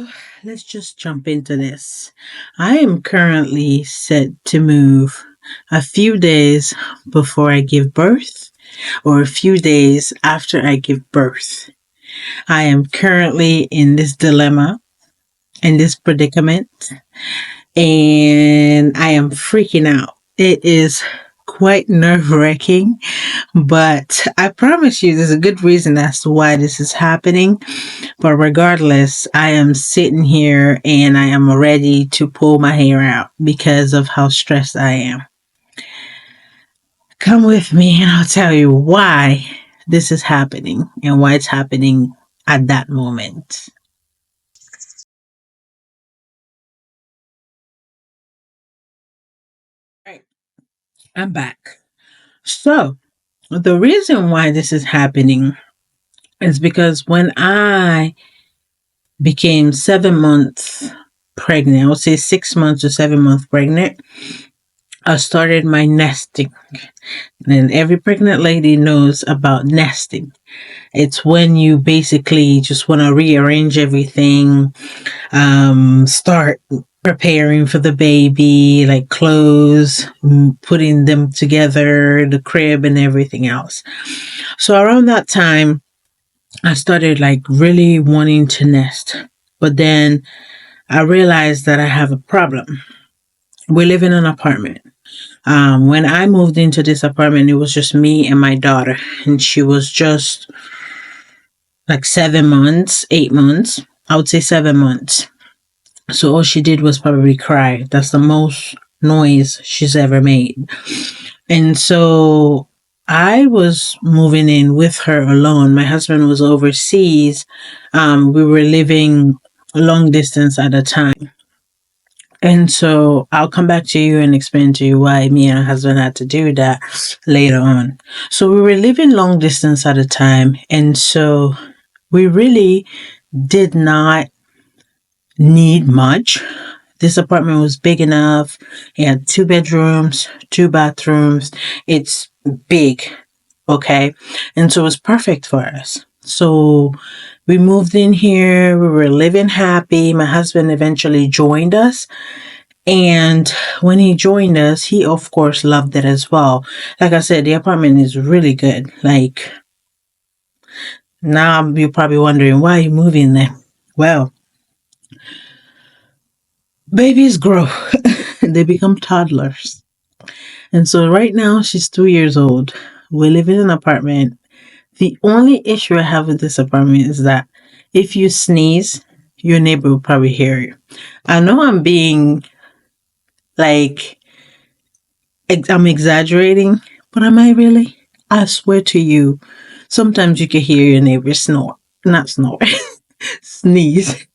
So let's just jump into this. I am currently set to move a few days before I give birth or a few days after I give birth. I am currently in this dilemma, in this predicament, and I am freaking out. It is quite nerve wracking, but I promise you there's a good reason as to why this is happening. But regardless, I am sitting here and I am ready to pull my hair out because of how stressed I am. Come with me and I'll tell you why this is happening and why it's happening at that moment. Right, I'm back. So, the reason why this is happening is because when I became 7 months pregnant, I would say 6 months to 7 months pregnant, I started my nesting. And every pregnant lady knows about nesting. It's when you basically just want to rearrange everything, start preparing for the baby, like clothes, putting them together, the crib, and everything else. So around that time, I started like really wanting to nest. But then I realized that I have a problem. We live in an apartment. When I moved into this apartment, it was just me and my daughter, and she was just like 7 months, 8 months. I would say 7 months. So all she did was probably cry. That's the most noise she's ever made. And so I was moving in with her alone. My husband was overseas. We were living long distance at the time. And so I'll come back to you and explain to you why me and my husband had to do that later on. So we were living long distance at a time. And so we really did not need much. This apartment was big enough. It had 2 bedrooms, 2 bathrooms. It's big. Okay. And so it was perfect for us. So we moved in here. We were living happy. My husband eventually joined us. And when he joined us, he of course loved it as well. Like I said, the apartment is really good. Like now you're probably wondering why are you moving there? Well, babies grow. They become toddlers. And so right now she's 2 years old. We live in an apartment. The only issue I have with this apartment is that if you sneeze, your neighbor will probably hear you. I know I'm being like, I'm exaggerating, but am I really? I swear to you, sometimes you can hear your neighbor snore. Not snore, sneeze.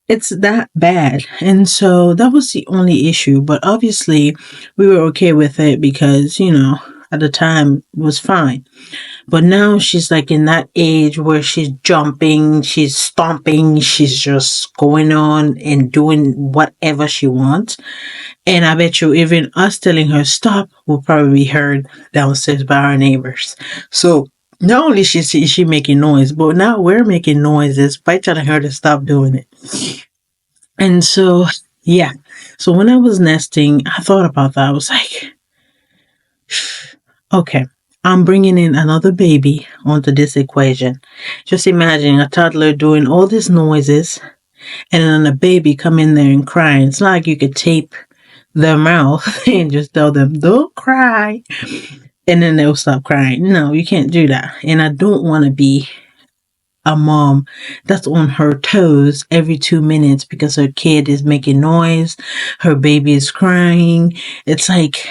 It's that bad. And so that was the only issue. But obviously, we were okay with it because, at the time it was fine. But now she's like in that age where she's jumping, she's stomping, she's just going on and doing whatever she wants. And I bet you even us telling her stop will probably be heard downstairs by our neighbors. So not only is she making noise, but now we're making noises by telling her to stop doing it. And so, yeah. So when I was nesting, I thought about that. I was like, okay, I'm bringing in another baby onto this equation. Just imagine a toddler doing all these noises and then a baby come in there and crying. It's not like you could tape their mouth and just tell them, don't cry. And then they'll stop crying. No, you can't do that. And I don't want to be a mom that's on her toes every 2 minutes because her kid is making noise, her baby is crying. It's like,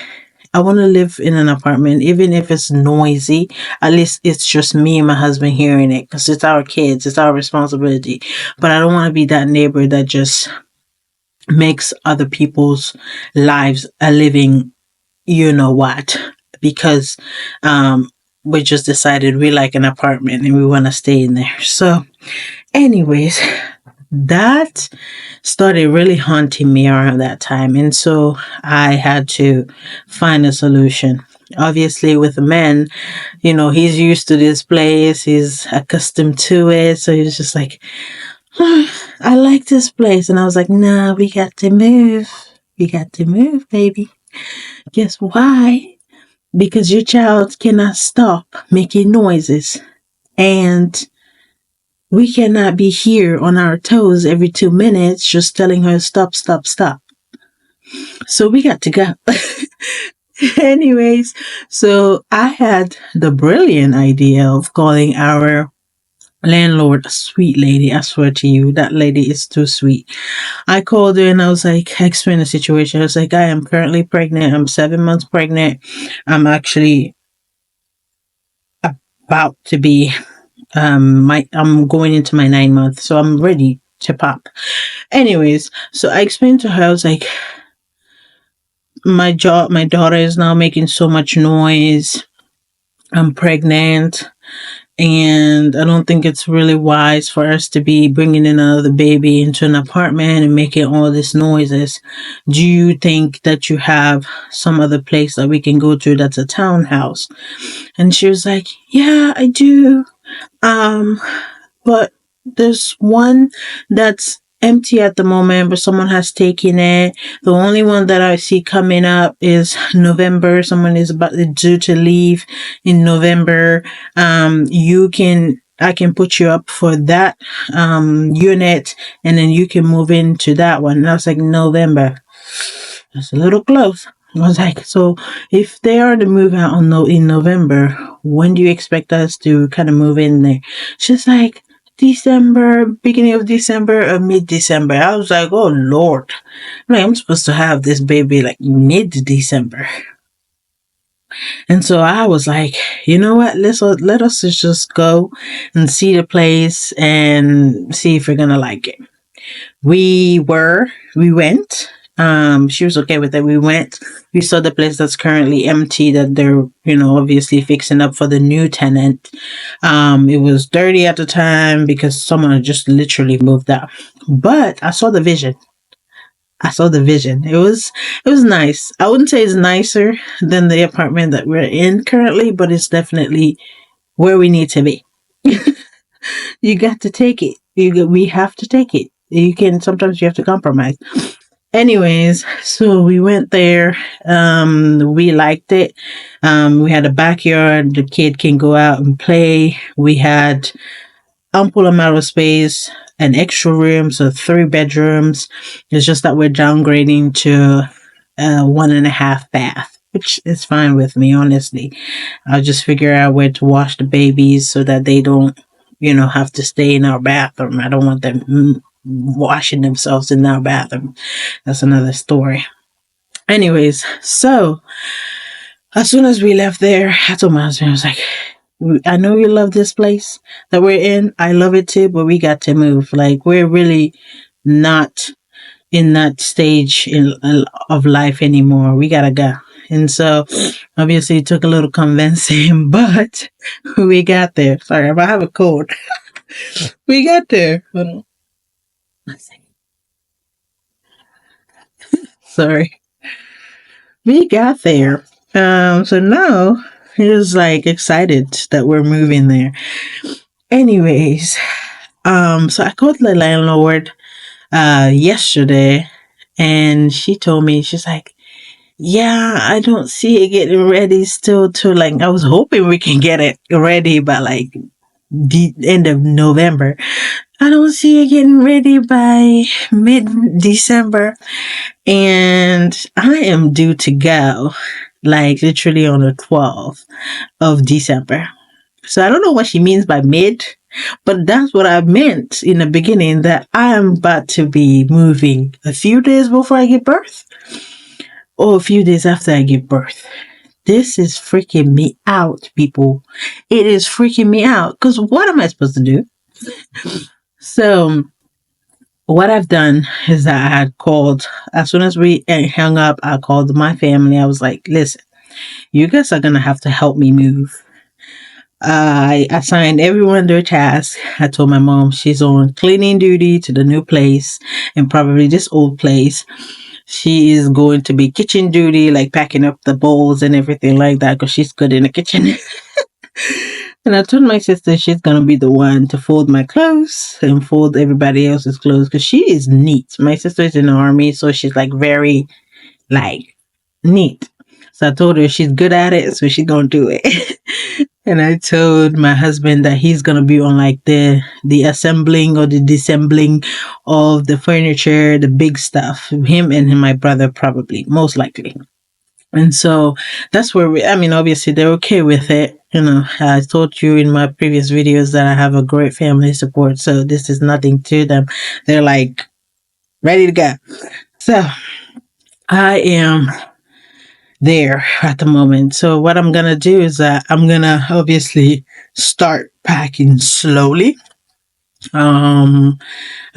I want to live in an apartment, even if it's noisy. At least it's just me and my husband hearing it because it's our kids, it's our responsibility. But I don't want to be that neighbor that just makes other people's lives a living, you know what, because we just decided we like an apartment and we want to stay in there. So anyways, that started really haunting me around that time. And so I had to find a solution. Obviously, with a man, he's used to this place, he's accustomed to it. So he's just like, I like this place. And I was like, nah, we got to move. We got to move, baby. Guess why? Because your child cannot stop making noises. And we cannot be here on our toes every 2 minutes just telling her stop, stop, stop. So we got to go. Anyways, so I had the brilliant idea of calling our landlord a sweet lady. I swear to you, that lady is too sweet. I called her and I was like, I explained the situation. I was like, I am currently pregnant. I'm 7 months pregnant. I'm actually about to be I'm going into my 9 month, so I'm ready to pop. Anyways, so I explained to her, I was like, my daughter is now making so much noise. I'm pregnant, and I don't think it's really wise for us to be bringing in another baby into an apartment and making all these noises. Do you think that you have some other place that we can go to that's a townhouse? And she was like, yeah, I do. Um, but there's one that's empty at the moment, but someone has taken it. The only one that I see coming up is November. Someone is about due to leave in November. I can put you up for that unit, and then you can move into that one. And I was like, November. That's a little close. I was like, so if they are to move out in November, when do you expect us to kind of move in there? She's like, December, beginning of December or mid December. I was like, oh Lord. I'm supposed to have this baby like mid December. And so I was like, you know what? Let us just go and see the place and see if we're gonna like it. We went. She was okay with it. We went. We saw the place that's currently empty that they're, obviously fixing up for the new tenant. It was dirty at the time because someone had just literally moved out. But I saw the vision. I saw the vision. It was nice. I wouldn't say it's nicer than the apartment that we're in currently, but it's definitely where we need to be. You got to take it. We have to take it. Sometimes you have to compromise. Anyways, so we went there. We liked it. We had a backyard. The kid can go out and play. We had ample amount of space, an extra room, so 3 bedrooms. It's just that we're downgrading to a 1.5 bath, which is fine with me, honestly. I'll just figure out where to wash the babies so that they don't, have to stay in our bathroom. I don't want them washing themselves in our bathroom. That's another story. Anyways, so as soon as we left there, I told my husband, I was like, I know you love this place that we're in. I love it too, but we got to move. Like, we're really not in that stage of life anymore. We gotta go. And so, obviously, it took a little convincing, but we got there. Sorry, I have a cold. We got there. Sorry. We got there. So now he was like excited that we're moving there. Anyways, so I called the landlord yesterday, and she told me, she's like, yeah, I don't see it getting ready still to, like, I was hoping we can get it ready by like the end of November. I don't see it getting ready by mid-December. And I am due to go, like, literally on the 12th of December. So I don't know what she means by mid, but that's what I meant in the beginning, that I am about to be moving a few days before I give birth or a few days after I give birth. This is freaking me out, people. It is freaking me out, because what am I supposed to do? So what I've done is that I had called, as soon as we hung up, I called my family. I was like, listen, you guys are going to have to help me move. I assigned everyone their task. I told my mom she's on cleaning duty to the new place and probably this old place. She is going to be kitchen duty, like packing up the bowls and everything like that, because she's good in the kitchen. And I told my sister she's gonna be the one to fold my clothes and fold everybody else's clothes because she is neat. My sister is in the army, so she's like very like neat. So I told her she's good at it, so she's gonna do it. And I told my husband that he's gonna be on like the assembling or the disassembling of the furniture, the big stuff. Him and my brother probably, most likely. And so that's where I mean, obviously they're okay with it. You know, I told you in my previous videos that I have a great family support, so this is nothing to them. They're like ready to go. So I am there at the moment. So what I'm gonna do is that I'm gonna obviously start packing slowly. Um,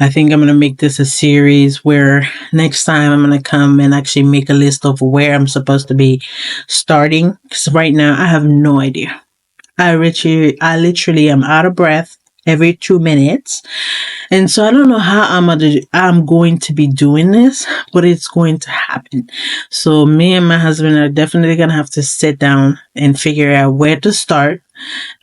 I think I'm gonna make this a series where next time I'm gonna come and actually make a list of where I'm supposed to be starting. Because right now I have no idea. I literally am out of breath every 2 minutes. And so I don't know how I'm going to be doing this, but it's going to happen. So me and my husband are definitely going to have to sit down and figure out where to start.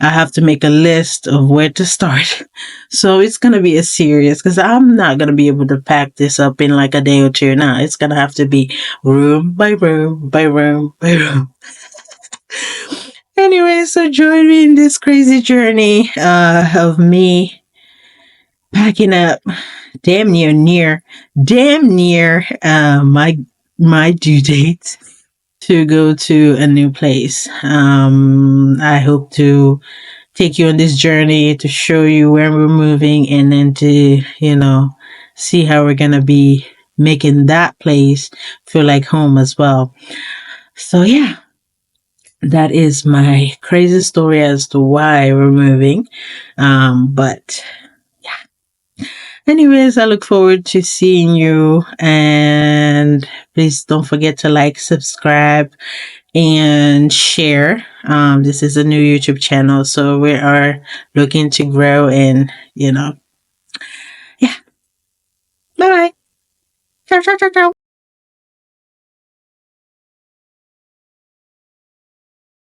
I have to make a list of where to start. So it's going to be a serious because I'm not going to be able to pack this up in like a day or two now. It's going to have to be room by room by room by room. Anyway, so join me in this crazy journey of me packing up damn near my due date to go to a new place. I hope to take you on this journey to show you where we're moving and then to, see how we're gonna be making that place feel like home as well. So yeah, that is my crazy story as to why we're moving. But anyways, I look forward to seeing you, and please don't forget to like, subscribe, and share. This is a new YouTube channel, so we are looking to grow, and yeah. Bye bye. Ciao, ciao, ciao, ciao.